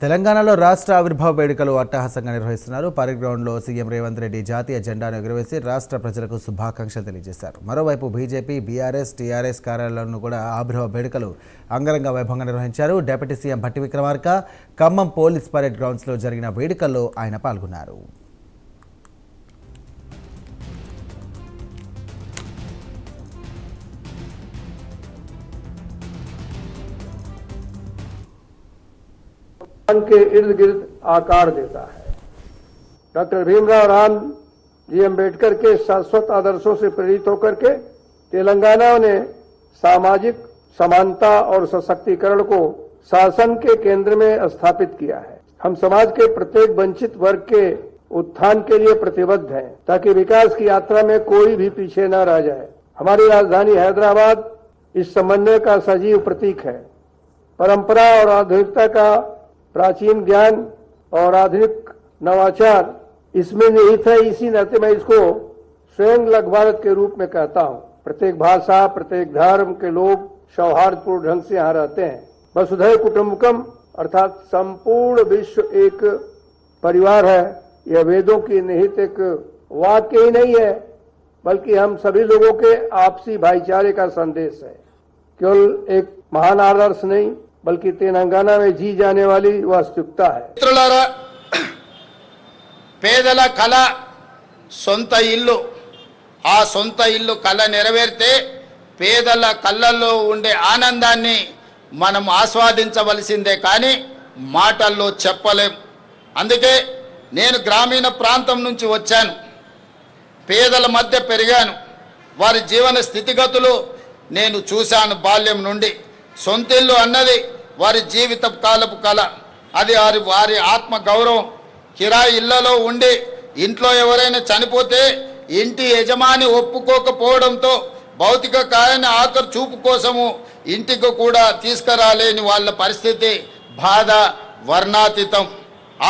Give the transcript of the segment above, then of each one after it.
తెలంగాణలో రాష్ట్ర ఆవిర్భావ వేడుకలు అట్టహాసంగా నిర్వహిస్తున్నారు. పరేడ్ గ్రౌండ్లో సీఎం రేవంత్ రెడ్డి జాతీయ జెండాను ఎగురవేసి రాష్ట్ర ప్రజలకు శుభాకాంక్షలు తెలియజేశారు. మరోవైపు బీజేపీ, బీఆర్ఎస్, టీఆర్ఎస్ కార్యాలయాలను కూడా ఆవిర్భావ వేడుకలు అంగరంగ వైభవంగా నిర్వహించారు. Deputy CM Bhatti Vikramarka Khammam police parade గ్రౌండ్స్లో జరిగిన వేడుకల్లో ఆయన పాల్గొన్నారు. के इर्द गिर्द आकार देता है। डॉक्टर भीमराव राम जी अम्बेडकर के शाश्वत आदर्शों से प्रेरित होकर के तेलंगाना ने सामाजिक समानता और सशक्तिकरण को शासन के केंद्र में स्थापित किया है। हम समाज के प्रत्येक वंचित वर्ग के उत्थान के लिए प्रतिबद्ध हैं ताकि विकास की यात्रा में कोई भी पीछे न रह जाए। हमारी राजधानी हैदराबाद इस समन्वय का सजीव प्रतीक है। परंपरा और आधुनिकता का प्राचीन ज्ञान और आधुनिक नवाचार इसमें निहित है। इसी नाते मैं इसको स्वयं लग भारत के रूप में कहता हूँ। प्रत्येक भाषा, प्रत्येक धर्म के लोग सौहार्दपूर्ण ढंग से यहाँ रहते हैं। वसुधैव कुटुंबकम अर्थात संपूर्ण विश्व एक परिवार है। यह वेदों की निहित एक वाक्य ही नहीं है, बल्कि हम सभी लोगों के आपसी भाईचारे का संदेश है। केवल एक महान आदर्श नहीं, बल्कि तेलंगाना में जी जाने वाली वास्तविकता है। మిత్రులారా, పేదల కళ సొంత ఇల్లు. ఆ సొంత ఇల్లు కళ నెరవేరితే పేదల కళ్ళల్లో ఉండే ఆనందాన్ని మనం ఆస్వాదించవలసిందే, కానీ మాటల్లో చెప్పలేం. అందుకే నేను గ్రామీణ ప్రాంతం నుంచి వచ్చాను. పేదల మధ్య పెరిగాను. వారి జీవన స్థితిగతులు నేను చూశాను బాల్యం నుండి. సొంతిల్లు అన్నది వారి జీవిత కాలపు కళ. అది వారి ఆత్మ గౌరవం. కిరాయి ఇళ్లలో ఉండి ఇంట్లో ఎవరైనా చనిపోతే ఇంటి యజమాని ఒప్పుకోకపోవడంతో భౌతిక కాయాన్ని ఆఖరి చూపు కోసము ఇంటికి కూడా తీసుకురాలేని వాళ్ళ పరిస్థితి, బాధ వర్ణాతీతం.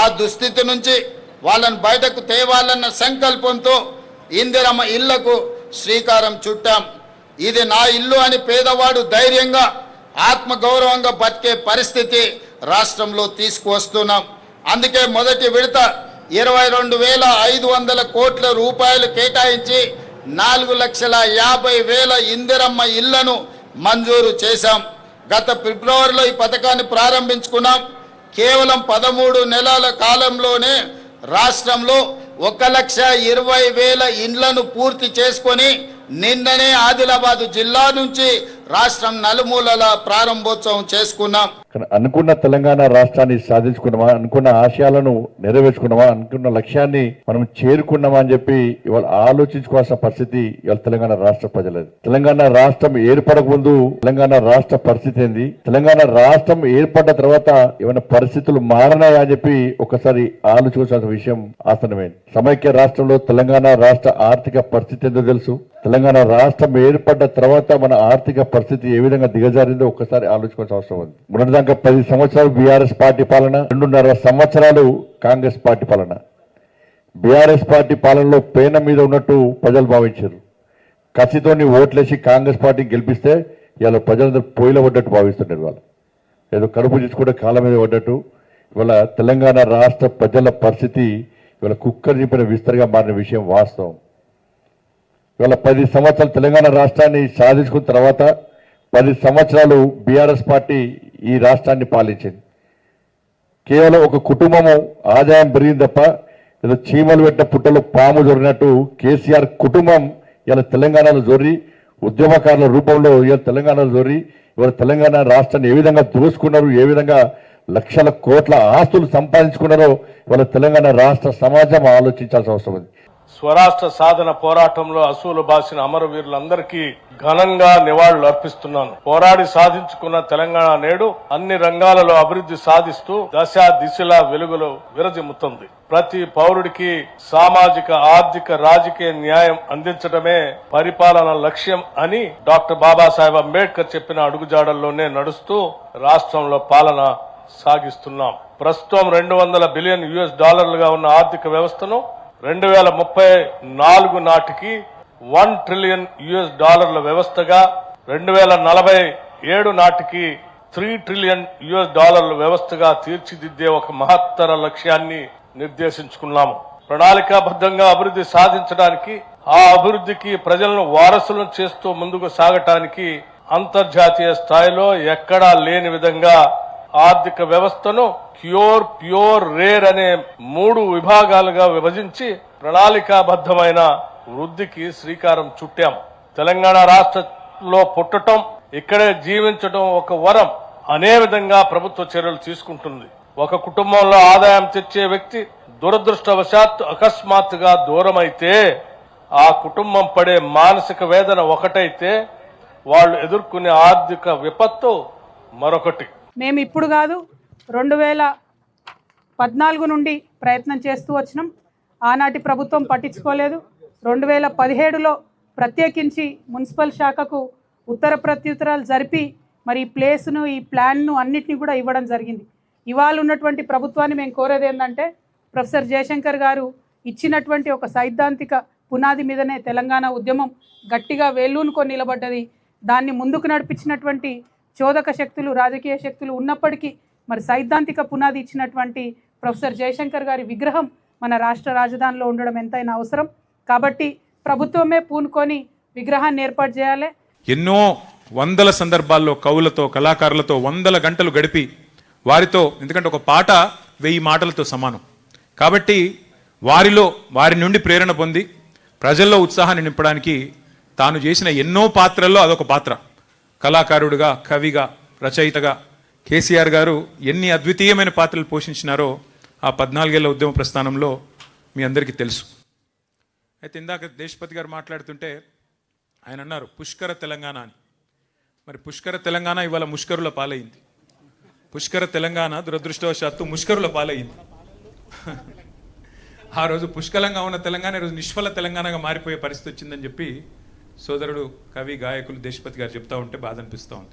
ఆ దుస్థితి నుంచి వాళ్ళని బయటకు తేవాలన్న సంకల్పంతో ఇందిరమ్మ ఇళ్లకు శ్రీకారం చుట్టాం. ఇది నా ఇల్లు అని పేదవాడు ధైర్యంగా ఆత్మగౌరవంగా బతికే పరిస్థితి రాష్ట్రంలో తీసుకువస్తున్నాం. అందుకే మొదటి విడత 22,500 కోట్ల రూపాయలు కేటాయించి 4,50,000 ఇందిరమ్మ ఇళ్లను మంజూరు చేశాం. గత ఫిబ్రవరిలో ఈ పథకాన్ని ప్రారంభించుకున్నాం. కేవలం 13 నెలల కాలంలోనే రాష్ట్రంలో 1,20,000 ఇండ్లను పూర్తి చేసుకొని నిన్ననే ఆదిలాబాద్ జిల్లా నుంచి రాష్ట్రం నలుమూలల ప్రారంభోత్సవం చేసుకున్నాం. అనుకున్న తెలంగాణ రాష్ట్రాన్ని సాధించుకున్నామా, అనుకున్న ఆశయాలను నెరవేర్చుకున్నామా, అనుకున్న లక్ష్యాన్ని మనం చేరుకున్నామా అని చెప్పి ఇవాళ ఆలోచించుకోవాల్సిన పరిస్థితి ఇవాళ తెలంగాణ రాష్ట్ర ప్రజలది. తెలంగాణ రాష్ట్రం ఏర్పడక ముందు తెలంగాణ రాష్ట్ర పరిస్థితి ఏంది, తెలంగాణ రాష్ట్రం ఏర్పడ్డ తర్వాత ఏమైనా పరిస్థితులు మారనాయా అని చెప్పి ఒకసారి ఆలోచించాల్సిన విషయం ఆసనమైంది. సమైక్య రాష్ట్రంలో తెలంగాణ రాష్ట్ర ఆర్థిక పరిస్థితి ఏందో తెలుసు. తెలంగాణ రాష్ట్రం ఏర్పడ్డ తర్వాత మన ఆర్థిక పరిస్థితి ఏ విధంగా దిగజారిందో ఒక్కసారి ఆలోచించాల్సిన అవసరం ఉంది. మొన్నటిదాకా 10 సంవత్సరాలు బీఆర్ఎస్ పార్టీ పాలన, 2.5 సంవత్సరాలు కాంగ్రెస్ పార్టీ పాలన. బీఆర్ఎస్ పార్టీ పాలనలో పేన మీద ఉన్నట్టు ప్రజలు భావించారు. కసితోని ఓట్లేసి కాంగ్రెస్ పార్టీని గెలిపిస్తే ఇవాళ ప్రజలందరూ పొయ్యిలో పడ్డట్టు భావిస్తున్నారు. వాళ్ళు ఏదో కడుపు తీసుకుంటే కాళ్ళ మీద పడ్డట్టు ఇవాళ తెలంగాణ రాష్ట్ర ప్రజల పరిస్థితి ఇవాళ కుక్కర్ చెప్పిన విస్తరగా మారిన విషయం వాస్తవం. ఇవాళ 10 సంవత్సరాలు తెలంగాణ రాష్ట్రాన్ని సాధించుకున్న తర్వాత 10 సంవత్సరాలు బీఆర్ఎస్ పార్టీ ఈ రాష్ట్రాన్ని పాలించింది. కేవలం ఒక కుటుంబము ఆదాయం పెరిగింది తప్ప ఏదో చీమలు పెట్టిన పుట్టలో పాము జొరినట్టు కేసీఆర్ కుటుంబం ఇలా తెలంగాణలో జొర్రి ఉద్యమకారుల రూపంలో ఇలా తెలంగాణలో జొర్రి ఇవాళ తెలంగాణ రాష్ట్రాన్ని ఏ విధంగా దోసుకున్నారు, ఏ విధంగా లక్షల కోట్ల ఆస్తులు సంపాదించుకున్నారో ఇవాళ తెలంగాణ రాష్ట్ర సమాజం ఆలోచించాల్సిన అవసరం ఉంది. స్వరాష్ట్ర సాధన పోరాటంలో అసూలు బాసిన అమరవీరులందరికీ ఘనంగా నివాళులు అర్పిస్తున్నాను. పోరాడి సాధించుకున్న తెలంగాణ నేడు అన్ని రంగాలలో అభివృద్ధి సాధిస్తూ దశ దిశల వెలుగులో విరజిమ్ముతుంది. ప్రతి పౌరుడికి సామాజిక, ఆర్థిక, రాజకీయ న్యాయం అందించడమే పరిపాలన లక్ష్యం అని డాక్టర్ బాబాసాహెబ్ అంబేద్కర్ చెప్పిన అడుగుజాడల్లోనే నడుస్తూ రాష్ట్రంలో పాలన సాగిస్తున్నాం. ప్రస్తుతం $200 బిలియన్ ఉన్న ఆర్థిక వ్యవస్థను 2034 నాటికి $1 ట్రిలియన్ వ్యవస్థగా, 2047 నాటికి $3 ట్రిలియన్ వ్యవస్థగా తీర్చిదిద్దే ఒక మహత్తర లక్ష్యాన్ని నిర్దేశించుకున్నాము. ప్రణాళికాబద్ధంగా అభివృద్ధి సాధించడానికి, ఆ అభివృద్ధికి ప్రజలను వారసులను చేస్తూ ముందుకు సాగటానికి అంతర్జాతీయ స్థాయిలో ఎక్కడా లేని విధంగా ఆర్థిక వ్యవస్థను క్యూర్, ప్యూర్, రేర్ అనే 3 విభాగాలుగా విభజించి ప్రణాళికాబద్ధమైన వృద్ధికి శ్రీకారం చుట్టాం. తెలంగాణ రాష్ట్రంలో పుట్టటం, ఇక్కడే జీవించడం ఒక వరం అనే విధంగా ప్రభుత్వ చర్యలు తీసుకుంటుంది. ఒక కుటుంబంలో ఆదాయం తెచ్చే వ్యక్తి దురదృష్టవశాత్తు అకస్మాత్తుగా దూరమైతే ఆ కుటుంబం పడే మానసిక వేదన ఒకటైతే వాళ్ళు ఎదుర్కొనే ఆర్థిక విపత్తు మరొకటి. మేము ఇప్పుడు కాదు 2014 నుండి ప్రయత్నం చేస్తూ వచ్చినాం. ఆనాటి ప్రభుత్వం పట్టించుకోలేదు. 2017లో ప్రత్యేకించి మున్సిపల్ శాఖకు ఉత్తర ప్రత్యుత్తరాలు జరిపి మరి ఈ ప్లేస్ను, ఈ ప్లాన్ను అన్నిటినీ కూడా ఇవ్వడం జరిగింది. ఇవాళ ఉన్నటువంటి ప్రభుత్వాన్ని మేము కోరేది ఏంటంటే, ప్రొఫెసర్ జయశంకర్ గారు ఇచ్చినటువంటి ఒక సైద్ధాంతిక పునాది మీదనే తెలంగాణ ఉద్యమం గట్టిగా వేళ్ళూనుకొని నిలబడ్డది. దాన్ని ముందుకు నడిపించినటువంటి చోదక శక్తులు, రాజకీయ శక్తులు ఉన్నప్పటికీ మరి సైద్ధాంతిక పునాది ఇచ్చినటువంటి ప్రొఫెసర్ జయశంకర్ గారి విగ్రహం మన రాష్ట్ర రాజధానిలో ఉండడం ఎంతైనా అవసరం. కాబట్టి ప్రభుత్వమే పూనుకొని విగ్రహాన్ని ఏర్పాటు చేయాలి. ఎన్నో వందల సందర్భాల్లో కవులతో, కళాకారులతో 100 గంటలు గడిపి వారితో, ఎందుకంటే ఒక పాట 1000 మాటలతో సమానం కాబట్టి వారి నుండి ప్రేరణ పొంది ప్రజల్లో ఉత్సాహాన్ని నింపడానికి తాను చేసిన ఎన్నో పాత్రల్లో అదొక పాత్ర. కళాకారుడిగా, కవిగా, రచయితగా కేసీఆర్ గారు ఎన్ని అద్వితీయమైన పాత్రలు పోషించినారో ఆ 14 ఏళ్ల ఉద్యమ ప్రస్థానంలో మీ అందరికీ తెలుసు. అయితే ఇందాక దేశపతి గారు మాట్లాడుతుంటే ఆయన అన్నారు పుష్కర తెలంగాణ అని. మరి పుష్కర తెలంగాణ ఇవాళ ముష్కరుల పాలైంది. పుష్కర తెలంగాణ దురదృష్టవశాత్తు ముష్కరుల పాలయ్యింది. ఆ రోజు పుష్కలంగా ఉన్న తెలంగాణ ఈరోజు నిష్ఫల తెలంగాణగా మారిపోయే పరిస్థితి వచ్చిందని చెప్పి సోదరుడు, కవి, గాయకులు దేశపతి గారు చెప్తా ఉంటే బాధ అనిపిస్తూ ఉంది.